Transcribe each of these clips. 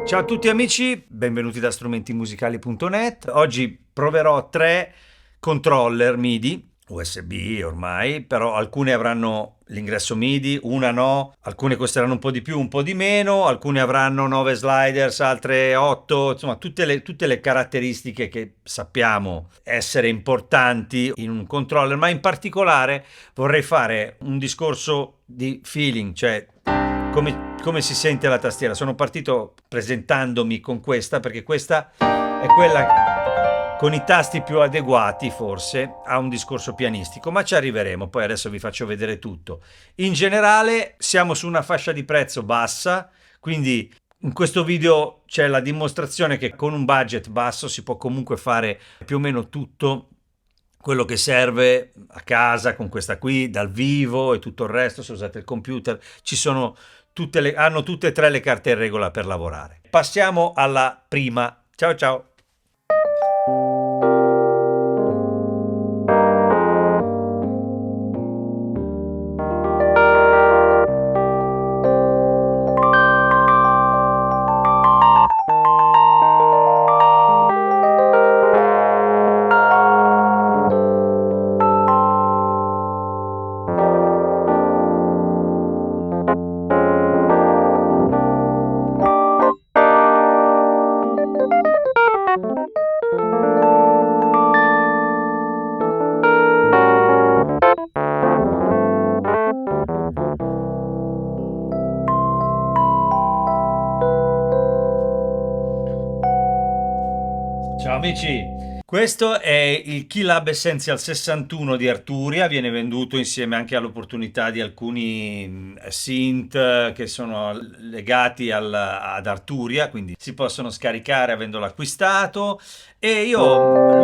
Ciao a tutti amici, benvenuti da strumentimusicali.net. Oggi proverò 3 controller MIDI, USB ormai, però alcune avranno l'ingresso MIDI, una no, alcune costeranno un po' di più, un po' di meno, alcune avranno 9 sliders, altre 8, insomma tutte le caratteristiche che sappiamo essere importanti in un controller, ma in particolare vorrei fare un discorso di feeling, cioè come si sente la tastiera. Sono partito presentandomi con questa perché questa è quella con i tasti più adeguati forse a un discorso pianistico, ma ci arriveremo, poi adesso vi faccio vedere tutto. In generale siamo su una fascia di prezzo bassa, quindi in questo video c'è la dimostrazione che con un budget basso si può comunque fare più o meno tutto quello che serve a casa con questa qui, dal vivo e tutto il resto. Se usate il computer hanno tutte e tre le carte in regola per lavorare. Passiamo alla prima. Ciao ciao. Ciao amici, questo è il Keylab Essential 61 di Arturia, viene venduto insieme anche all'opportunità di alcuni synth che sono legati ad Arturia, quindi si possono scaricare avendolo acquistato, e io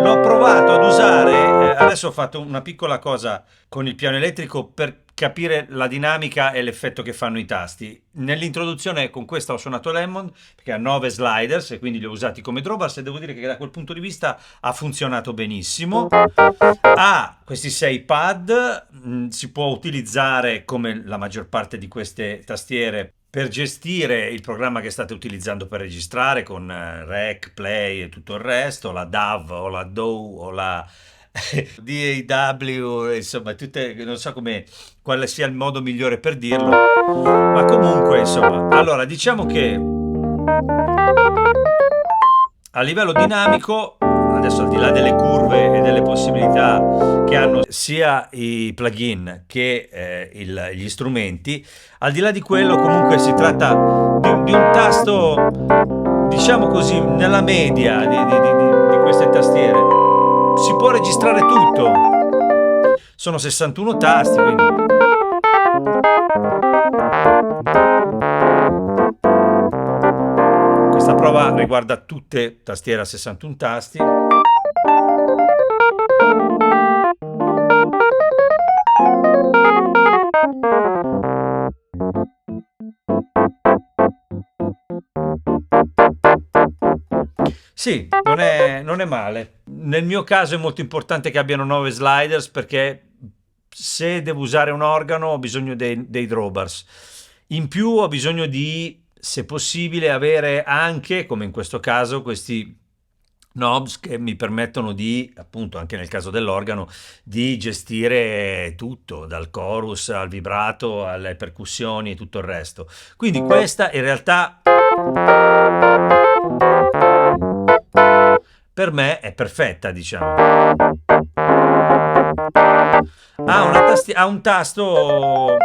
l'ho provato ad usare. Adesso ho fatto una piccola cosa con il piano elettrico per capire la dinamica e l'effetto che fanno i tasti. Nell'introduzione con questa ho suonato Lemon perché ha 9 sliders e quindi li ho usati come drawbars, e devo dire che da quel punto di vista ha funzionato benissimo. Ha questi 6 pad, si può utilizzare come la maggior parte di queste tastiere per gestire il programma che state utilizzando per registrare con Rec, Play e tutto il resto, la DAW o la DAW o la DAW, insomma, tutte, non so quale sia il modo migliore per dirlo, ma comunque, insomma, allora diciamo che a livello dinamico, adesso al di là delle curve e delle possibilità che hanno sia i plugin che gli strumenti, al di là di quello comunque si tratta di un tasto, diciamo così, nella media di queste tastiere. Si può registrare tutto, sono 61 tasti, quindi questa prova riguarda tutte tastiere a 61 tasti. Sì, non è male. Nel mio caso è molto importante che abbiano 9 sliders perché se devo usare un organo ho bisogno dei drawbars. In più ho bisogno di, se possibile, avere anche, come in questo caso, questi knobs che mi permettono di, appunto, anche nel caso dell'organo, di gestire tutto, dal chorus al vibrato, alle percussioni e tutto il resto. Quindi questa in realtà per me è perfetta, diciamo. Ha un tasto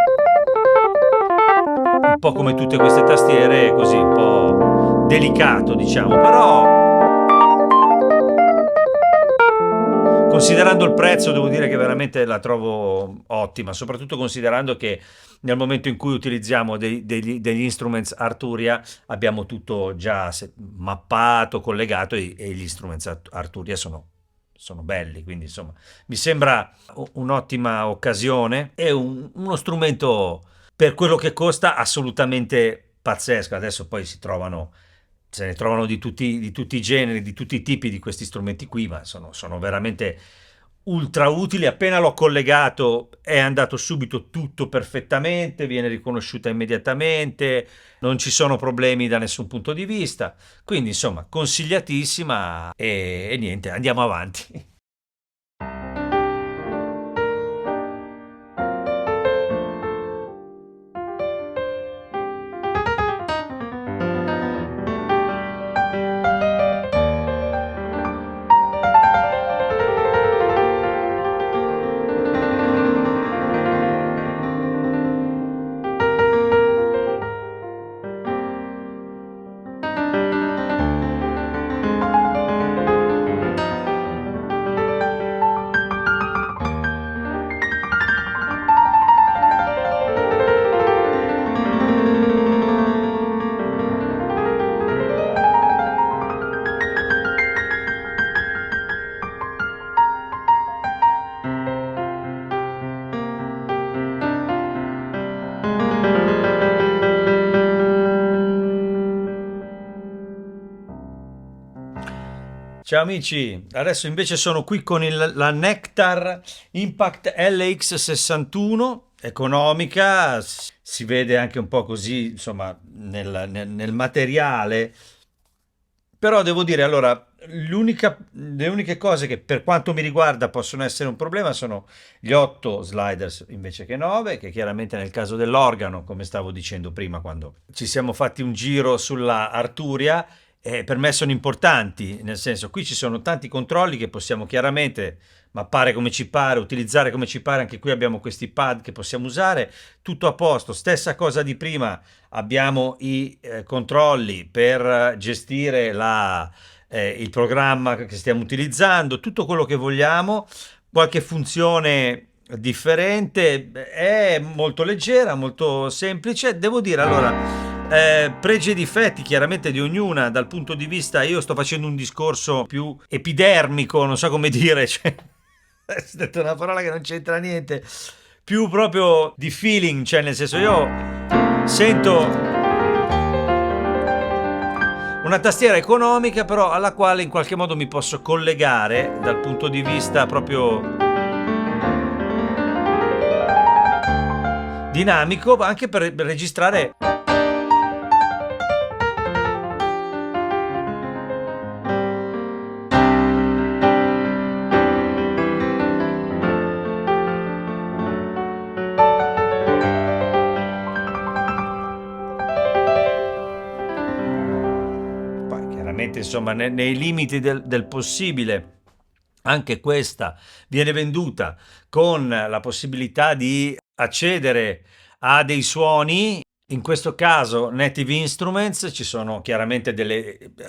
un po' come tutte queste tastiere, così un po' delicato, diciamo, però considerando il prezzo devo dire che veramente la trovo ottima, soprattutto considerando che nel momento in cui utilizziamo degli instruments Arturia abbiamo tutto già mappato, collegato, e gli instruments Arturia sono belli, quindi insomma mi sembra un'ottima occasione e uno strumento per quello che costa assolutamente pazzesco. Adesso poi se ne trovano di tutti i generi, di tutti i tipi di questi strumenti qui, ma sono veramente ultra utili. Appena l'ho collegato è andato subito tutto perfettamente, viene riconosciuta immediatamente, non ci sono problemi da nessun punto di vista, quindi insomma consigliatissima e niente, andiamo avanti. Ciao amici, adesso invece sono qui con la Nectar Impact LX61, economica, si vede anche un po' così, insomma, nel materiale, però devo dire, allora, le uniche cose che per quanto mi riguarda possono essere un problema sono gli 8 sliders invece che 9, che chiaramente nel caso dell'organo, come stavo dicendo prima quando ci siamo fatti un giro sulla Arturia, per me sono importanti, nel senso qui ci sono tanti controlli che possiamo chiaramente mappare come ci pare, utilizzare come ci pare, anche qui abbiamo questi pad che possiamo usare, tutto a posto, stessa cosa di prima, abbiamo i controlli per gestire il programma che stiamo utilizzando, tutto quello che vogliamo, qualche funzione differente, è molto leggera, molto semplice, devo dire allora. Pregi e difetti chiaramente di ognuna dal punto di vista, io sto facendo un discorso più epidermico, non so come dire, cioè, ho detto una parola che non c'entra niente, più proprio di feeling, cioè nel senso io sento una tastiera economica però alla quale in qualche modo mi posso collegare dal punto di vista proprio dinamico, anche per registrare. Insomma, nei limiti del possibile, anche questa viene venduta con la possibilità di accedere a dei suoni. In questo caso Native Instruments, ci sono chiaramente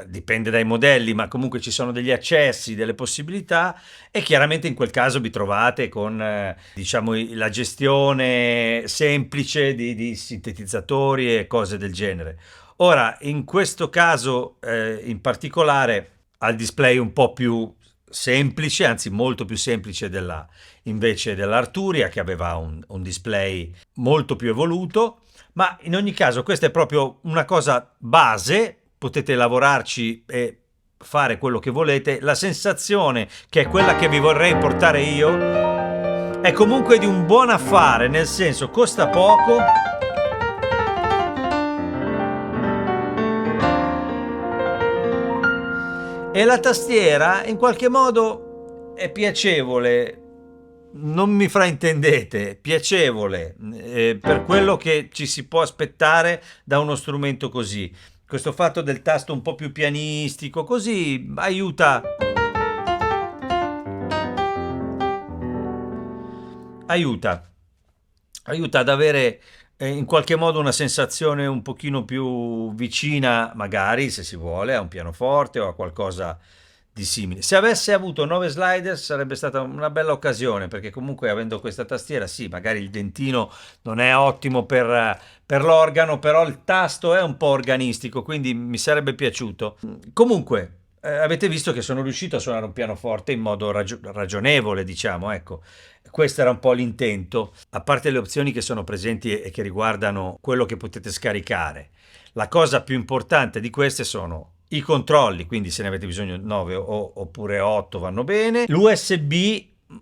dipende dai modelli, ma comunque ci sono degli accessi, delle possibilità e chiaramente in quel caso vi trovate con diciamo la gestione semplice di sintetizzatori e cose del genere. Ora, in questo caso in particolare al display un po' più semplice, anzi molto più semplice invece dell'Arturia, che aveva un display molto più evoluto, ma in ogni caso questa è proprio una cosa base, potete lavorarci e fare quello che volete. La sensazione, che è quella che vi vorrei portare io, è comunque di un buon affare, nel senso costa poco. E la tastiera in qualche modo è piacevole, non mi fraintendete, piacevole per quello che ci si può aspettare da uno strumento così. Questo fatto del tasto un po' più pianistico, così aiuta ad avere in qualche modo una sensazione un pochino più vicina, magari se si vuole, a un pianoforte o a qualcosa di simile. Se avesse avuto 9 slider sarebbe stata una bella occasione, perché comunque avendo questa tastiera, sì, magari il dentino non è ottimo per l'organo, però il tasto è un po' organistico, quindi mi sarebbe piaciuto. Comunque, avete visto che sono riuscito a suonare un pianoforte in modo ragionevole, diciamo, ecco. Questo era un po' l'intento, a parte le opzioni che sono presenti e che riguardano quello che potete scaricare. La cosa più importante di queste sono i controlli, quindi se ne avete bisogno 9 oppure 8 vanno bene. L'USB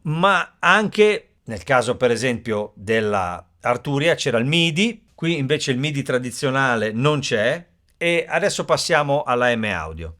ma anche nel caso per esempio della Arturia c'era il MIDI, qui invece il MIDI tradizionale non c'è, e adesso passiamo alla M Audio.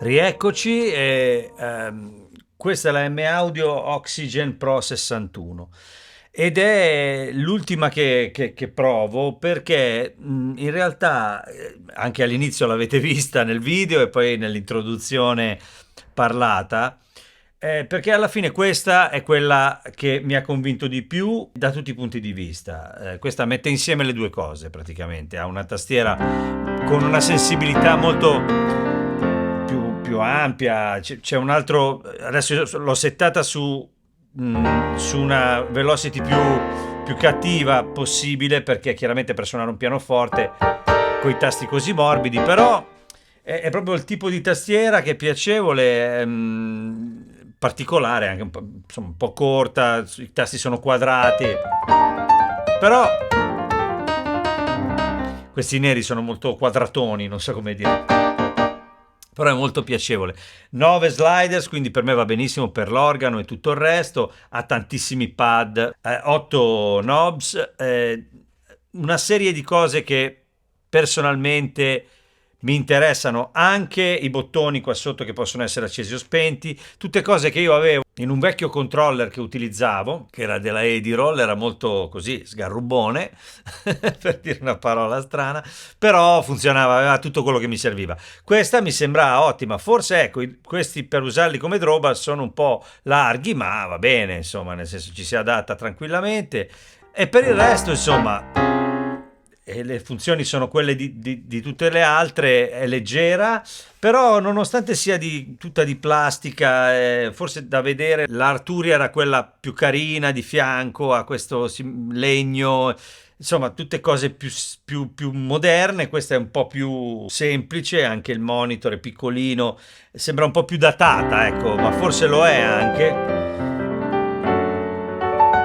Rieccoci, questa è la M Audio Oxygen Pro 61 ed è l'ultima che provo perché in realtà anche all'inizio l'avete vista nel video e poi nell'introduzione parlata, perché alla fine questa è quella che mi ha convinto di più da tutti i punti di vista. Questa mette insieme le due cose praticamente, ha una tastiera con una sensibilità molto più ampia, c'è un altro, adesso l'ho settata su una velocity più cattiva possibile perché chiaramente per suonare un pianoforte con i tasti così morbidi, però è proprio il tipo di tastiera che è piacevole, particolare, anche insomma, un po' corta, i tasti sono quadrati, però questi neri sono molto quadratoni, non so come dire. Però è molto piacevole. 9 sliders, quindi per me va benissimo per l'organo e tutto il resto. Ha tantissimi pad, 8 knobs, una serie di cose che personalmente mi interessano, anche i bottoni qua sotto che possono essere accesi o spenti, tutte cose che io avevo in un vecchio controller che utilizzavo, che era della Edirol, era molto così sgarrubone, per dire una parola strana, però funzionava, aveva tutto quello che mi serviva. Questa mi sembra ottima, forse ecco, questi per usarli come drawbar sono un po' larghi, ma va bene, insomma, nel senso ci si adatta tranquillamente. E per il resto, insomma, e le funzioni sono quelle di tutte le altre, è leggera, però nonostante sia tutta di plastica, forse da vedere l'Arturia era quella più carina di fianco, ha questo legno, insomma tutte cose più moderne, questa è un po' più semplice, anche il monitor è piccolino, sembra un po' più datata, ecco, ma forse lo è anche.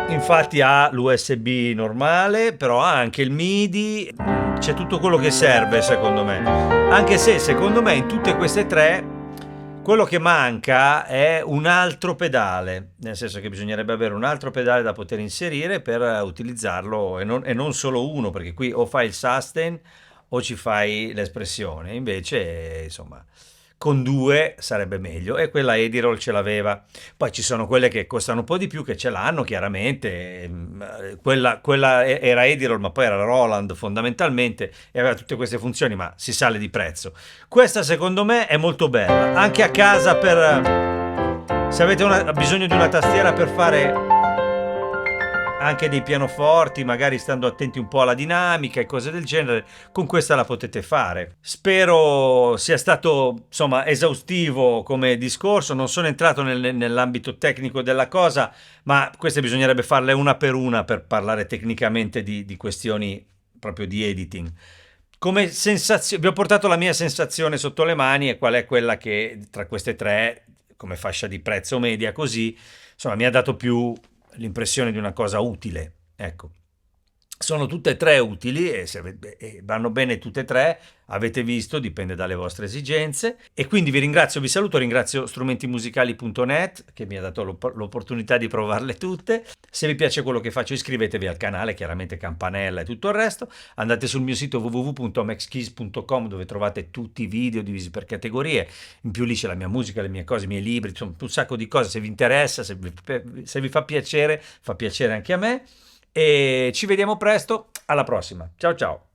Infatti ha l'USB normale, però ha anche il MIDI, c'è tutto quello che serve secondo me. Anche se secondo me in tutte queste tre quello che manca è un altro pedale, nel senso che bisognerebbe avere un altro pedale da poter inserire per utilizzarlo e non solo uno, perché qui o fai il sustain o ci fai l'espressione, invece insomma con due sarebbe meglio e quella Edirol ce l'aveva. Poi ci sono quelle che costano un po' di più che ce l'hanno chiaramente, quella era Edirol ma poi era Roland fondamentalmente e aveva tutte queste funzioni, ma si sale di prezzo. Questa secondo me è molto bella anche a casa, se avete bisogno di una tastiera per fare anche dei pianoforti, magari stando attenti un po' alla dinamica e cose del genere, con questa la potete fare. Spero sia stato insomma esaustivo come discorso, non sono entrato nell'ambito tecnico della cosa, ma queste bisognerebbe farle una per parlare tecnicamente di questioni proprio di editing. Come sensazione, vi ho portato la mia sensazione sotto le mani e qual è quella che tra queste tre, come fascia di prezzo media così, insomma mi ha dato più l'impressione di una cosa utile, ecco. Sono tutte e tre utili e vanno bene tutte e tre, avete visto, dipende dalle vostre esigenze. E quindi vi ringrazio, vi saluto, ringrazio strumentimusicali.net che mi ha dato l'opportunità di provarle tutte. Se vi piace quello che faccio iscrivetevi al canale, chiaramente campanella e tutto il resto. Andate sul mio sito www.maxkeys.com dove trovate tutti i video divisi per categorie. In più lì c'è la mia musica, le mie cose, i miei libri, insomma un sacco di cose. Se vi interessa, se vi fa piacere anche a me. E ci vediamo presto, alla prossima. Ciao ciao.